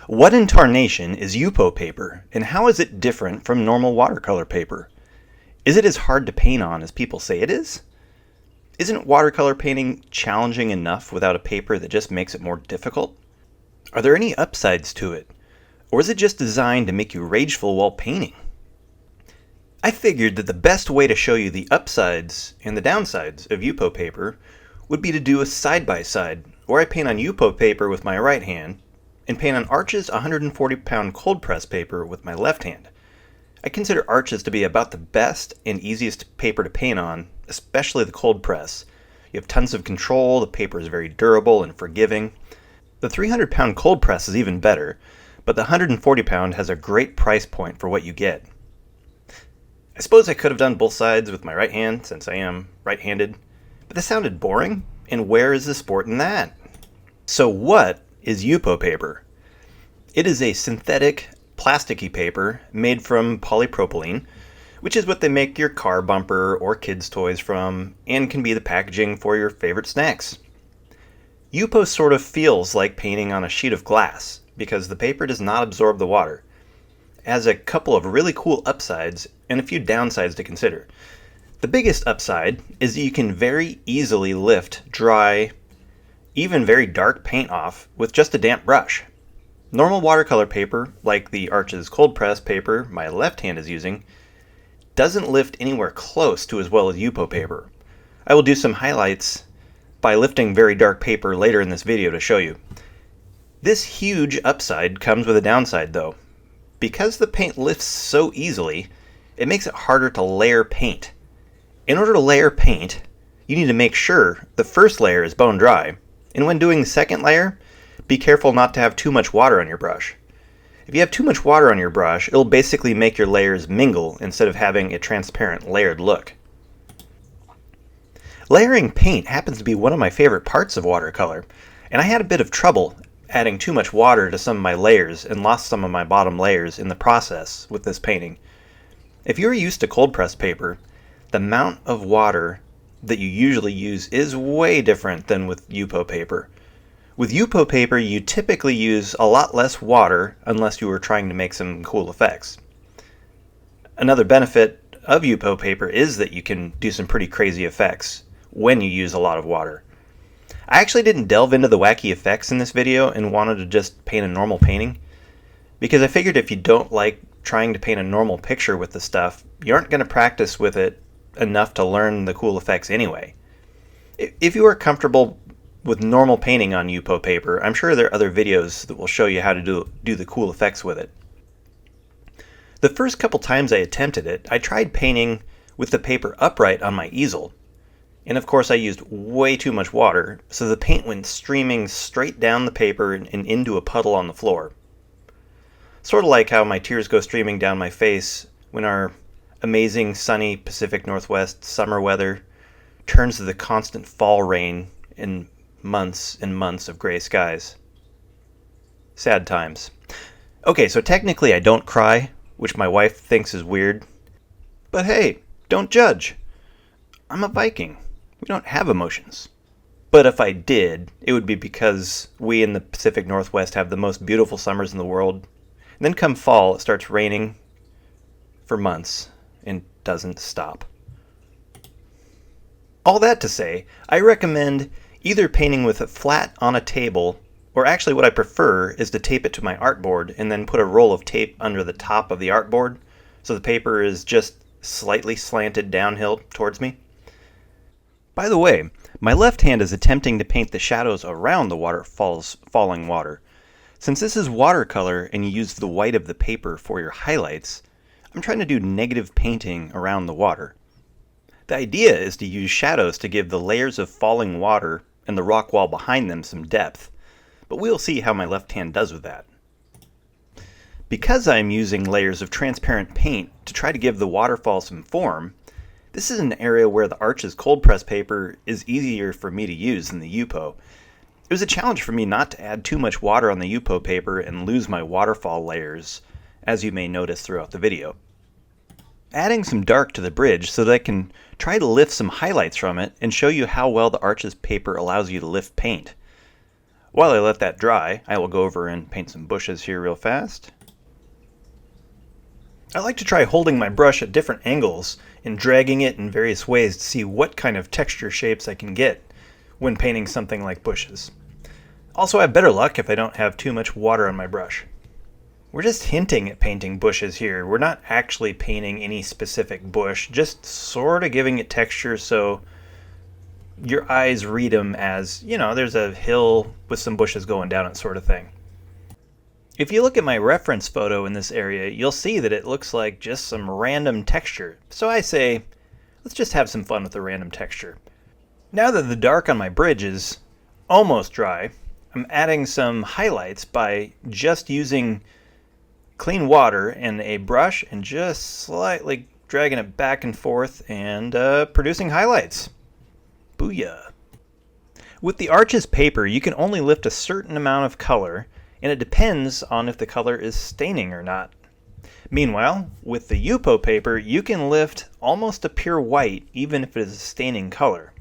What in tarnation is Yupo paper, and how is it different from normal watercolor paper? Is it as hard to paint on as people say it is? Isn't watercolor painting challenging enough without a paper that just makes it more difficult? Are there any upsides to it? Or is it just designed to make you rageful while painting? I figured that the best way to show you the upsides and the downsides of Yupo paper would be to do a side-by-side, where I paint on Yupo paper with my right hand and paint on Arches 140-pound cold press paper with my left hand. I consider Arches to be about the best and easiest paper to paint on, especially the cold press. You have tons of control, the paper is very durable and forgiving. The 300-pound cold press is even better, but the 140-pound has a great price point for what you get. I suppose I could have done both sides with my right hand, since I am right-handed, but this sounded boring, and where is the sport in that? So what is Yupo paper? It is a synthetic, plasticky paper made from polypropylene, which is what they make your car bumper or kids' toys from, and can be the packaging for your favorite snacks. Yupo sort of feels like painting on a sheet of glass, because the paper does not absorb the water. It has a couple of really cool upsides and a few downsides to consider. The biggest upside is that you can very easily lift dry, even very dark paint off with just a damp brush. Normal watercolor paper, like the Arches cold press paper my left hand is using, doesn't lift anywhere close to as well as Yupo paper. I will do some highlights by lifting very dark paper later in this video to show you. This huge upside comes with a downside though. Because the paint lifts so easily, it makes it harder to layer paint. In order to layer paint, you need to make sure the first layer is bone dry, and when doing the second layer, be careful not to have too much water on your brush. If you have too much water on your brush, it'll basically make your layers mingle instead of having a transparent layered look. Layering paint happens to be one of my favorite parts of watercolor, and I had a bit of trouble adding too much water to some of my layers and lost some of my bottom layers in the process with this painting. If you're used to cold press paper, the amount of water that you usually use is way different than with Yupo paper. With Yupo paper, you typically use a lot less water unless you were trying to make some cool effects. Another benefit of Yupo paper is that you can do some pretty crazy effects when you use a lot of water. I actually didn't delve into the wacky effects in this video and wanted to just paint a normal painting, because I figured if you don't like trying to paint a normal picture with the stuff, you aren't going to practice with it enough to learn the cool effects anyway. If you are comfortable with normal painting on Yupo paper, I'm sure there are other videos that will show you how to do the cool effects with it. The first couple times I attempted it, I tried painting with the paper upright on my easel. And of course I used way too much water, so the paint went streaming straight down the paper and into a puddle on the floor. Sort of like how my tears go streaming down my face when our amazing sunny Pacific Northwest summer weather turns to the constant fall rain in months and months of gray skies. Sad times. Okay, so technically I don't cry, which my wife thinks is weird. But hey, don't judge. I'm a Viking. We don't have emotions. But if I did, it would be because we in the Pacific Northwest have the most beautiful summers in the world. And then come fall, it starts raining for months and doesn't stop. All that to say, I recommend either painting with it flat on a table, or actually what I prefer is to tape it to my artboard and then put a roll of tape under the top of the artboard so the paper is just slightly slanted downhill towards me. By the way, my left hand is attempting to paint the shadows around the falling water. Since this is watercolor and you use the white of the paper for your highlights, I'm trying to do negative painting around the water. The idea is to use shadows to give the layers of falling water and the rock wall behind them some depth, but we'll see how my left hand does with that. Because I'm using layers of transparent paint to try to give the waterfall some form, this is an area where the Arches cold press paper is easier for me to use than the Yupo. It was a challenge for me not to add too much water on the Yupo paper and lose my waterfall layers, as you may notice throughout the video. Adding some dark to the bridge so that I can try to lift some highlights from it and show you how well the Arches paper allows you to lift paint. While I let that dry, I will go over and paint some bushes here real fast. I like to try holding my brush at different angles and dragging it in various ways to see what kind of texture shapes I can get when painting something like bushes. Also, I have better luck if I don't have too much water on my brush. We're just hinting at painting bushes here. We're not actually painting any specific bush, just sort of giving it texture so your eyes read them as, there's a hill with some bushes going down it sort of thing. If you look at my reference photo in this area, you'll see that it looks like just some random texture. So I say, let's just have some fun with the random texture. Now that the dark on my bridge is almost dry, I'm adding some highlights by just using clean water and a brush and just slightly dragging it back and forth and producing highlights. Booyah! With the Arches paper, you can only lift a certain amount of color, and it depends on if the color is staining or not. Meanwhile, with the Yupo paper, you can lift almost a pure white even if it is a staining color.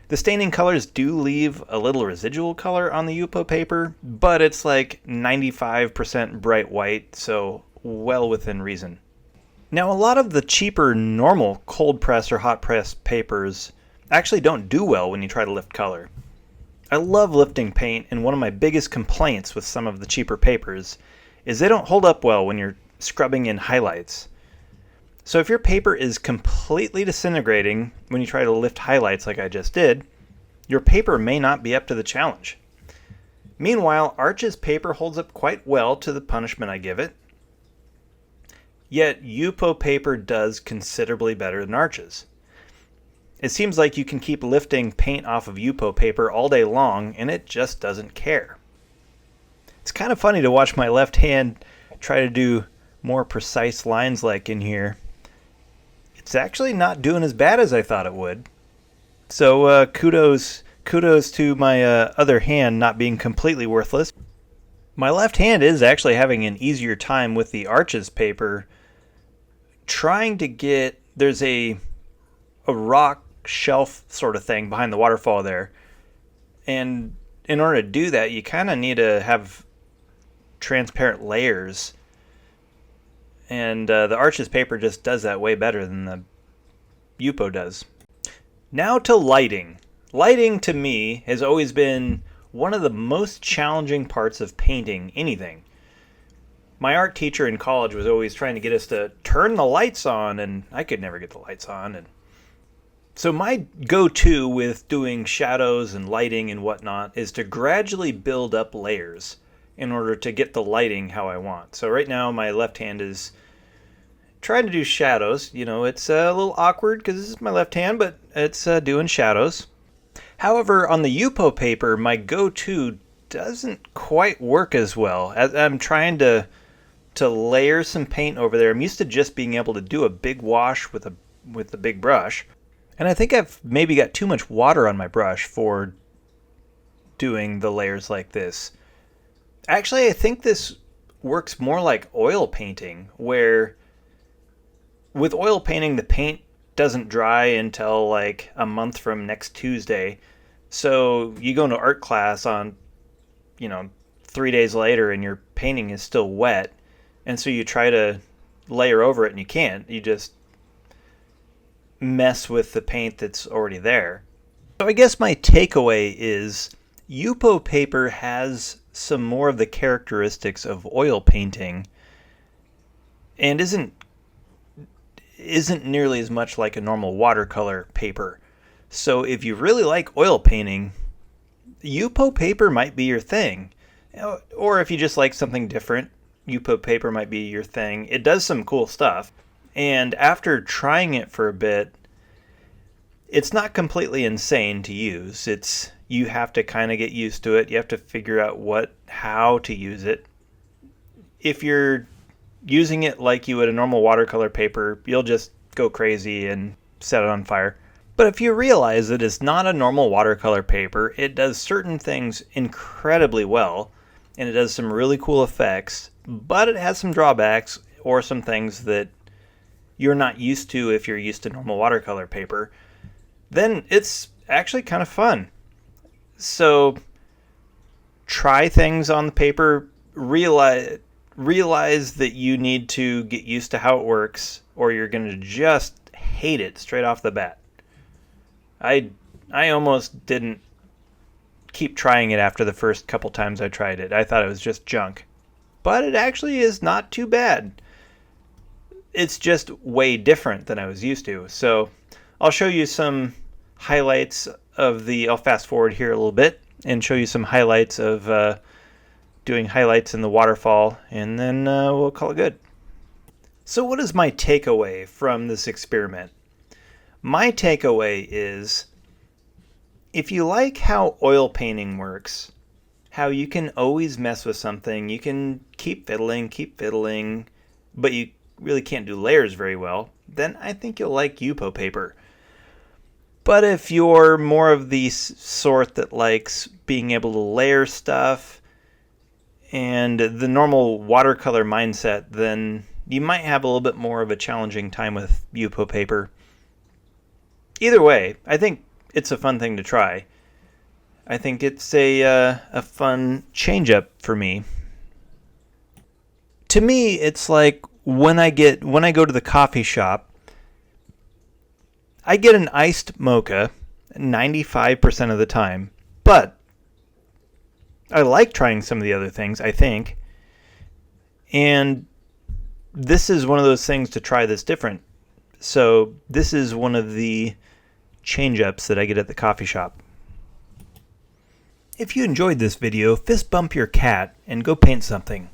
The staining colors do leave a little residual color on the Yupo paper, but it's like 95% bright white, so well within reason. Now, a lot of the cheaper normal cold press or hot press papers actually don't do well when you try to lift color. I love lifting paint, and one of my biggest complaints with some of the cheaper papers is they don't hold up well when you're scrubbing in highlights. So if your paper is completely disintegrating when you try to lift highlights like I just did, your paper may not be up to the challenge. Meanwhile, Arches paper holds up quite well to the punishment I give it. Yet Yupo paper does considerably better than Arches. It seems like you can keep lifting paint off of Yupo paper all day long and it just doesn't care. It's kind of funny to watch my left hand try to do more precise lines like in here. It's actually not doing as bad as I thought it would. So kudos to my other hand not being completely worthless. My left hand is actually having an easier time with the Arches paper trying to get, there's a rock shelf sort of thing behind the waterfall there, and in order to do that you kind of need to have transparent layers, and the Arches paper just does that way better than the Yupo does. Now to lighting. Lighting to me has always been one of the most challenging parts of painting anything. My art teacher in college was always trying to get us to turn the lights on, and I could never get the lights on. And so my go-to with doing shadows and lighting and whatnot is to gradually build up layers in order to get the lighting how I want. So right now my left hand is trying to do shadows. It's a little awkward because this is my left hand, but it's doing shadows. However, on the Yupo paper, my go-to doesn't quite work as well. As I'm trying to layer some paint over there. I'm used to just being able to do a big wash with the big brush. And I think I've maybe got too much water on my brush for doing the layers like this. Actually, I think this works more like oil painting, where with oil painting, the paint doesn't dry until like a month from next Tuesday. So you go into art class on, 3 days later and your painting is still wet. And so you try to layer over it and you can't. You just mess with the paint that's already there. So I guess my takeaway is Yupo paper has some more of the characteristics of oil painting and isn't nearly as much like a normal watercolor paper. So if you really like oil painting, Yupo paper might be your thing. Or if you just like something different, Yupo paper might be your thing. It does some cool stuff. And after trying it for a bit, it's not completely insane to use. You have to kind of get used to it. You have to figure out how to use it. If you're using it like you would a normal watercolor paper, you'll just go crazy and set it on fire. But if you realize that it's not a normal watercolor paper, it does certain things incredibly well, and it does some really cool effects, but it has some drawbacks or some things that you're not used to if you're used to normal watercolor paper, then it's actually kind of fun. So try things on the paper, realize that you need to get used to how it works, or you're going to just hate it straight off the bat. I almost didn't keep trying it after the first couple times I tried it. I thought it was just junk. But it actually is not too bad. It's just way different than I was used to. So I'll show you some highlights of I'll fast forward here a little bit and show you some highlights of doing highlights in the waterfall, and then we'll call it good. So what is my takeaway from this experiment? My takeaway is, if you like how oil painting works, how you can always mess with something, you can keep fiddling, but you really can't do layers very well, then I think you'll like Yupo paper. But if you're more of the sort that likes being able to layer stuff and the normal watercolor mindset, then you might have a little bit more of a challenging time with Yupo paper. Either way, I think it's a fun thing to try. I think it's a fun change-up for me. To me, it's like when I go to the coffee shop, I get an iced mocha 95% of the time, but I like trying some of the other things, I think. And this is one of those things to try that's different. So this is one of the change-ups that I get at the coffee shop. If you enjoyed this video, fist bump your cat and go paint something.